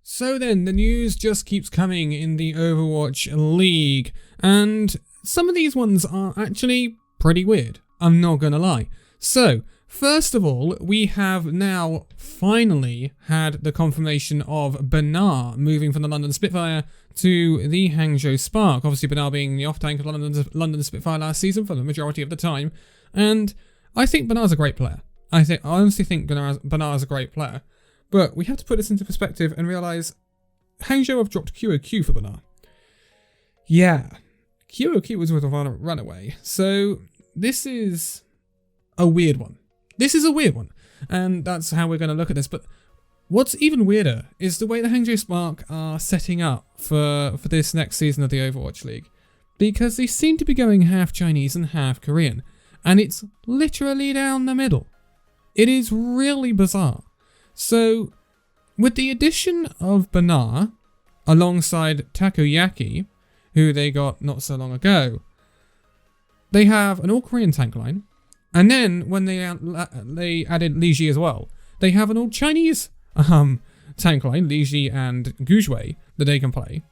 So then, the news just keeps coming in the Overwatch League, and some of these ones are actually pretty weird, I'm not gonna lie. So, first of all, we have now finally had the confirmation of Bernard moving from the London Spitfire to the Hangzhou Spark. Obviously, Bernard being the off-tank of London Spitfire last season for the majority of the time, and I think Bernard's a great player. I honestly think Bernard's a great player. But we have to put this into perspective and realise Hangzhou have dropped QOQ for Bernard. Yeah, QOQ was with a runaway. So this is a weird one. And that's how we're going to look at this. But what's even weirder is the way the Hangzhou Spark are setting up for this next season of the Overwatch League. Because they seem to be going half Chinese and half Korean. And it's literally down the middle. It is really bizarre. So, with the addition of Bernard, alongside Takoyaki, who they got not so long ago, they have an all-Korean tank line, and then when they added Li Ji as well, they have an all-Chinese tank line, Li Ji and Guzhui, that they can play.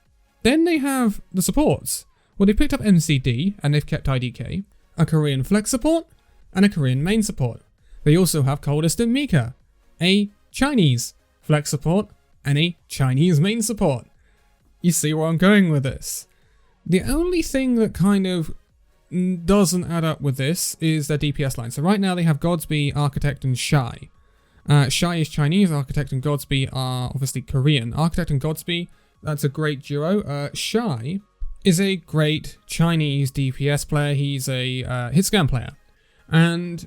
Then they have the supports. Well, they picked up MCD, and they've kept IDK, a Korean flex support, and a Korean main support. They also have Coldest and Mika, a Chinese flex support, and a Chinese main support. You see where I'm going with this. The only thing that kind of doesn't add up with this is their DPS line. So right now they have Godsby, Architect, and Shy. Shy is Chinese, Architect and Godsby are obviously Korean. Architect and Godsby, that's a great duo. Shy is a great Chinese DPS player. He's a hit scan player. And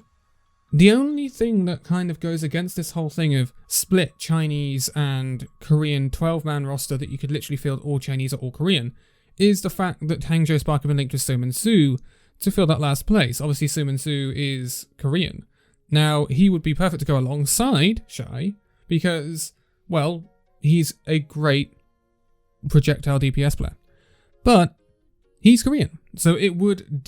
the only thing that kind of goes against this whole thing of split Chinese and Korean 12-man roster that you could literally field all Chinese or all Korean is the fact that Hangzhou Spark have been linked with Suman Su to fill that last place. Obviously, Suman Su is Korean. Now, he would be perfect to go alongside Shy because, well, he's a great projectile DPS player. But he's Korean, so it would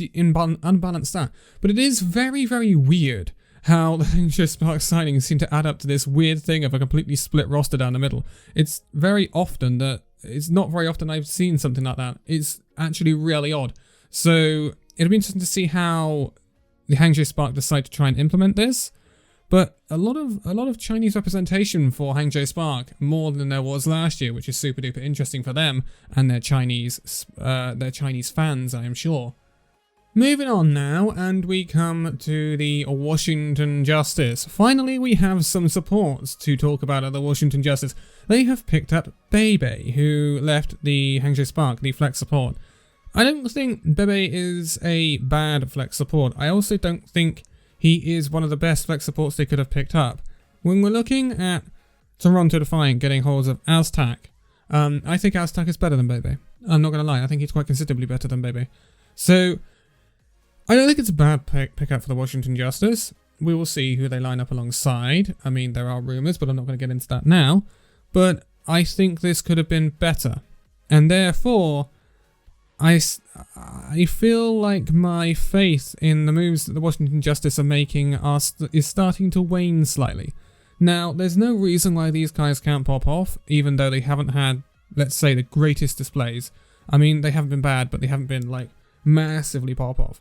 unbalance that. But it is very, very weird how the Hangzhou Spark signings seem to add up to this weird thing of a completely split roster down the middle. It's not very often I've seen something like that. It's actually really odd. So it'll be interesting to see how the Hangzhou Spark decide to try and implement this. But a lot of Chinese representation for Hangzhou Spark, more than there was last year, which is super duper interesting for them and their Chinese fans, I am sure. Moving on now, and we come to the Washington Justice. Finally, we have some supports to talk about at the Washington Justice. They have picked up Bebe, who left the Hangzhou Spark, the flex support. I don't think Bebe is a bad flex support. I also don't think he is one of the best flex supports they could have picked up. When we're looking at Toronto Defiant getting holds of Aztac, I think Aztac is better than Bebe. I'm not going to lie, I think he's quite considerably better than Bebe. So I don't think it's a bad pick-up for the Washington Justice. We will see who they line up alongside. I mean, there are rumours, but I'm not going to get into that now. But I think this could have been better. And therefore, I feel like my faith in the moves that the Washington Justice are making is starting to wane slightly. Now, there's no reason why these guys can't pop off, even though they haven't had, let's say, the greatest displays. I mean, they haven't been bad, but they haven't been, like, massively pop off.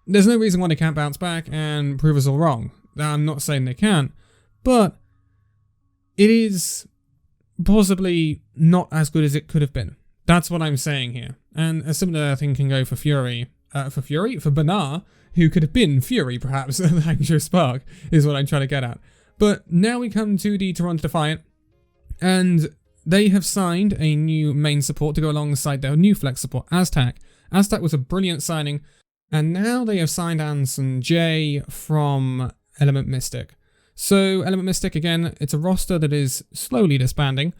There's no reason why they can't bounce back and prove us all wrong. I'm not saying they can't, but it is possibly not as good as it could have been. That's what I'm saying here. And a similar thing can go for Fury. For Bernard, who could have been Fury, perhaps, at the Hangzhou Spark, is what I'm trying to get at. But now we come to the Toronto Defiant, and they have signed a new main support to go alongside their new flex support, Aztac. Aztac was a brilliant signing. And now they have signed Anson J from Element Mystic. So Element Mystic, again, it's a roster that is slowly disbanding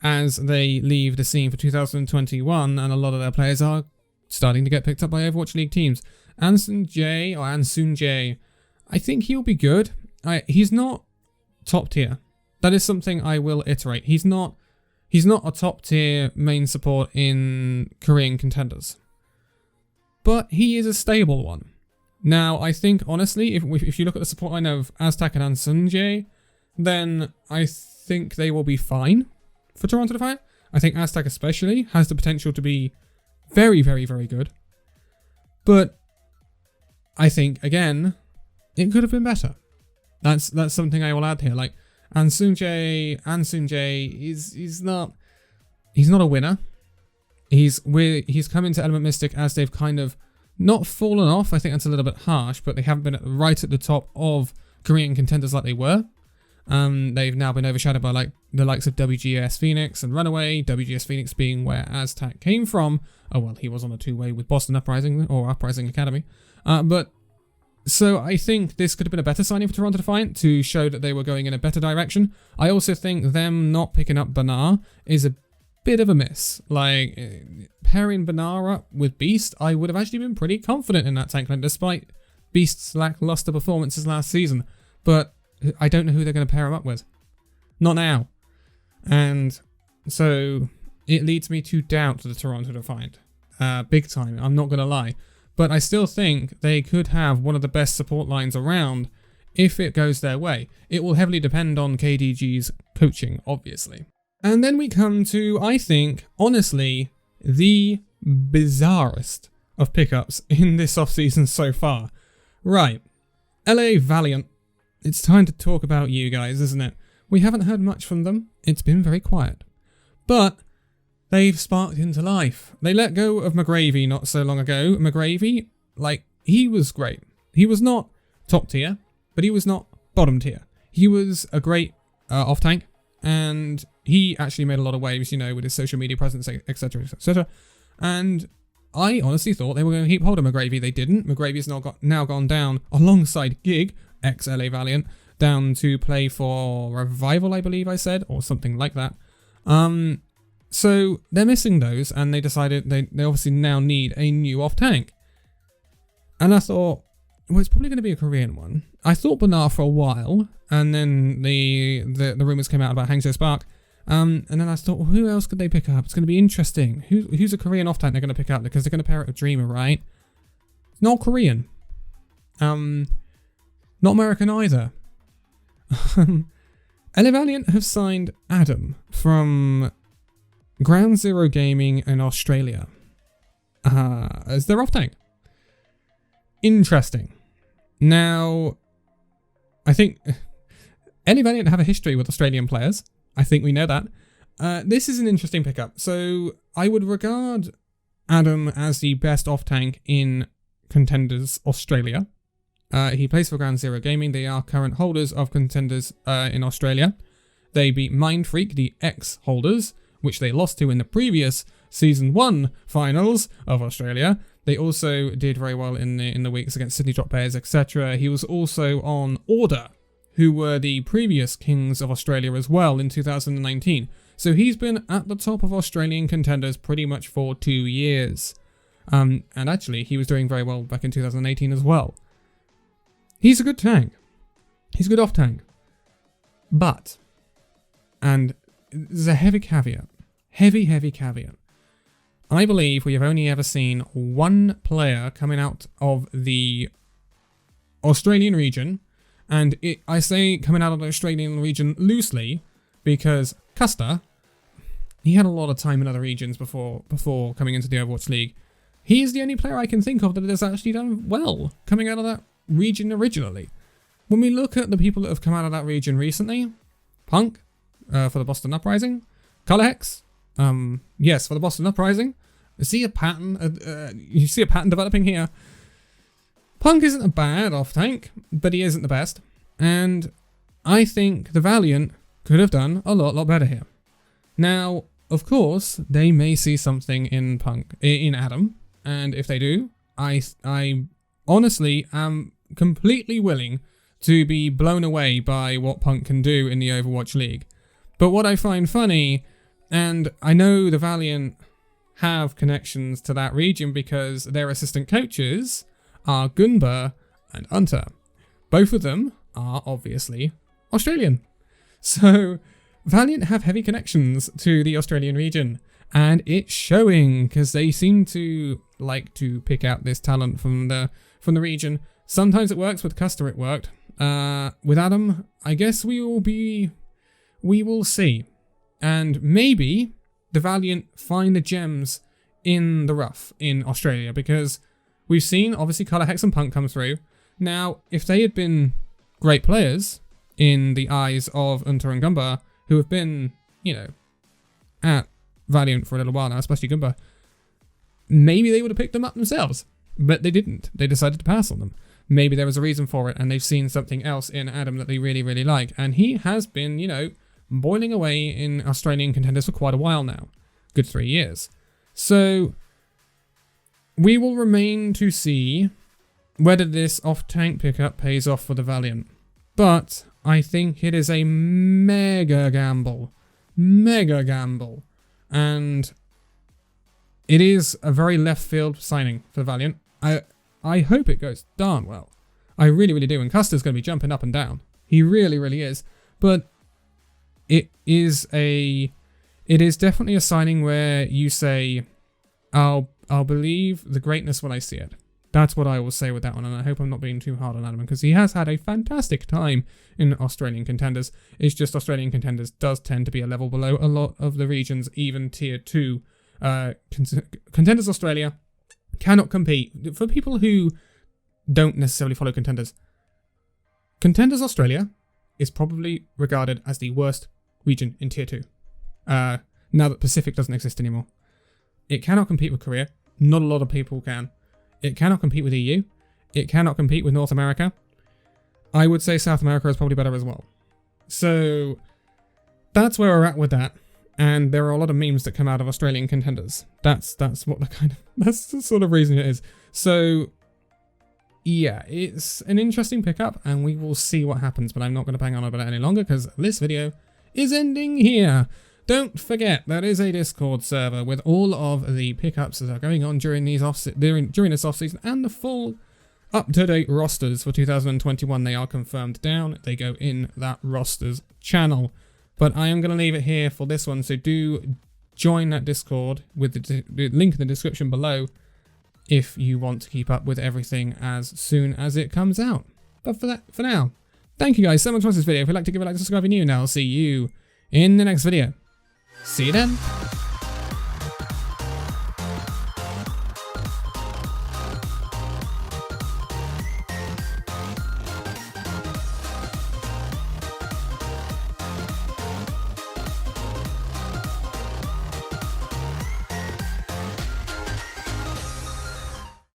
as they leave the scene for 2021, and a lot of their players are starting to get picked up by Overwatch League teams. Anson J, I think he'll be good. He's not top tier. That is something I will iterate. He's not a top tier main support in Korean Contenders. But he is a stable one. Now, I think, honestly, if you look at the support line of Aztac and Ansunjae, then I think they will be fine for Toronto Defiant. I think Aztec especially has the potential to be very, very, very good. But I think, again, it could have been better. That's something I will add here. Like, Ansunjae is not a winner. He's come into Element Mystic as they've kind of not fallen off. I think that's a little bit harsh, but they haven't been right at the top of Korean contenders like they were. They've now been overshadowed by like the likes of WGS Phoenix and Runaway. WGS Phoenix being where Aztec came from. Oh well, he was on a two-way with Boston Uprising or Uprising Academy. But so I think this could have been a better signing for Toronto Defiant to show that they were going in a better direction. I also think them not picking up Banar is a bit of a miss. Like, pairing Banar up with Beast, I would have actually been pretty confident in that tank line, despite Beast's lackluster performances last season. But I don't know who they're going to pair him up with. Not now. And so it leads me to doubt the Toronto Defiant. Big time, I'm not going to lie. But I still think they could have one of the best support lines around if it goes their way. It will heavily depend on KDG's coaching, obviously. And then we come to, I think, honestly, the bizarrest of pickups in this offseason so far. Right. LA Valiant. It's time to talk about you guys, isn't it? We haven't heard much from them. It's been very quiet. But they've sparked into life. They let go of McGravy not so long ago. McGravy, like, he was great. He was not top tier, but he was not bottom tier. He was a great off-tank, and he actually made a lot of waves, you know, with his social media presence, etc., etc. And I honestly thought they were going to keep hold of McGravy. They didn't. McGravy's now gone down alongside Gig, ex-LA Valiant, down to play for Revival, I believe I said, or something like that. So they're missing those, and they decided they obviously now need a new off-tank. And I thought, well, it's probably going to be a Korean one. I thought Banar for a while, and then the rumors came out about Hangzhou Spark. And then I thought, well, who else could they pick up? It's going to be interesting. Who's a Korean off-tank they're going to pick up? Because they're going to pair it with Dreamer, right? It's not Korean. Not American either. LA Valiant have signed Adam from Ground Zero Gaming in Australia as their off-tank. Interesting. Now, I think LA Valiant have a history with Australian players. I think we know that. This is an interesting pickup. So I would regard Adam as the best off-tank in Contenders Australia. He plays for Ground Zero Gaming. They are current holders of Contenders in Australia. They beat Mind Freak, the ex-holders, which they lost to in the previous Season 1 finals of Australia. They also did very well in the weeks against Sydney Drop Bears, etc. He was also on Order, who were the previous Kings of Australia as well in 2019. So he's been at the top of Australian Contenders pretty much for 2 years. And actually, he was doing very well back in 2018 as well. He's a good tank. He's a good off-tank. But, and there's a heavy caveat. Heavy caveat. I believe we have only ever seen one player coming out of the Australian region. And I say coming out of the Australian region loosely because Custer, he had a lot of time in other regions before coming into the Overwatch League. He is the only player I can think of that has actually done well coming out of that region originally. When we look at the people that have come out of that region recently, Punk for the Boston Uprising, Colorhex, yes, for the Boston Uprising. You see a pattern developing here. Punk isn't a bad off-tank, but he isn't the best. And I think the Valiant could have done a lot better here. Now, of course, they may see something in Adam. And if they do, I honestly am completely willing to be blown away by what Punk can do in the Overwatch League. But what I find funny, and I know the Valiant have connections to that region because their assistant coaches are Gunba and Hunter. Both of them are obviously Australian. So Valiant have heavy connections to the Australian region, and it's showing because they seem to like to pick out this talent from the region. Sometimes it works. With Custer it worked. With Adam, I guess we will be we will see. And maybe the Valiant find the gems in the rough in Australia, because we've seen, obviously, Color Hex and Punk come through. Now, if they had been great players in the eyes of Unter and Gumba, who have been, you know, at Valiant for a little while now, especially Gumba, maybe they would have picked them up themselves. But they didn't. They decided to pass on them. Maybe there was a reason for it, and they've seen something else in Adam that they really, really like. And he has been, you know, boiling away in Australian contenders for quite a while now. Good 3 years. So we will remain to see whether this off-tank pickup pays off for the Valiant. But I think it is a mega gamble. Mega gamble. And it is a very left field signing for the Valiant. I hope it goes darn well. I really, really do. And Custer's going to be jumping up and down. He really, really is. But it is definitely a signing where you say, I'll believe the greatness when I see it. That's what I will say with that one, and I hope I'm not being too hard on Adam, because he has had a fantastic time in Australian contenders. It's just Australian contenders does tend to be a level below a lot of the regions, even tier 2. Contenders Australia cannot compete. For people who don't necessarily follow contenders, Contenders Australia is probably regarded as the worst region in tier 2. Now that Pacific doesn't exist anymore. It cannot compete with Korea. Not a lot of people can. It cannot compete with EU. It cannot compete with North America. I would say South America is probably better as well. So that's where we're at with that. And there are a lot of memes that come out of Australian contenders. That's what that's the sort of reason it is. So yeah, it's an interesting pickup, and we will see what happens. But I'm not going to bang on about it any longer, because this video is ending here. Don't forget, there is a Discord server with all of the pickups that are going on during this off-season, and the full up-to-date rosters for 2021. They are confirmed down. They go in that rosters channel. But I am going to leave it here for this one, so do join that Discord with the link in the description below if you want to keep up with everything as soon as it comes out. But for now, thank you guys so much for watching this video. If you'd like to give it a like, subscribe if you're new, and I'll see you in the next video. See you then.